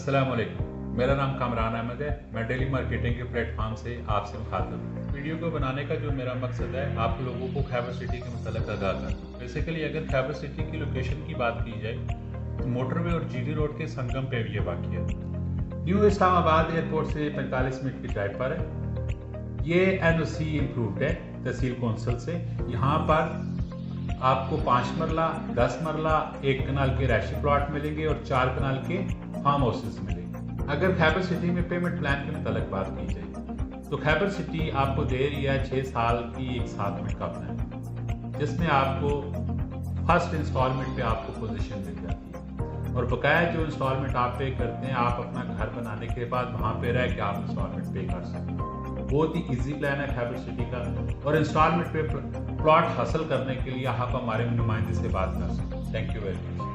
अस्सलाम वालेकुम। मेरा नाम कामरान अहमद है। मैं डेली मार्केटिंग के प्लेटफॉर्म से आपसे मुखातिब हूँ। वीडियो को बनाने का जो मेरा मकसद है, आप लोगों को खैबर सिटी के मतलब आगाह करना। बेसिकली अगर खैबर सिटी की लोकेशन की बात की जाए तो मोटरवे और जीटी रोड के संगम पे ये वाक़ है। न्यू इस्लामाबाद एयरपोर्ट से 45 मिनट की ड्राइव पर है। ये NOC इम्प्रूव्ड है तहसील कौंसिल से। यहाँ पर आपको 5 मरला, 10 मरला, 1 कनाल के रैशी प्लॉट मिलेंगे और 4 कनाल के फार्म हाउसेस मिलेंगे। अगर खैबर सिटी में पेमेंट प्लान के मतलब बात की जाए तो खैबर सिटी आपको दे रही है 6 साल की एक साथ में का प्लान, जिसमें आपको फर्स्ट इंस्टॉलमेंट पे आपको पोजीशन मिल जाती है और बकाया जो इंस्टॉलमेंट आप पे करते हैं, आप अपना घर बनाने के बाद वहाँ पे रह के आप इंस्टॉलमेंट पे कर सकते हैं। बहुत ही इजी प्लान है खैबर सिटी का और इंस्टॉलमेंट पे प्लॉट हासिल करने के लिए आप हमारे नुमाइंदे से बात कर सकते हैं। Thank you very much.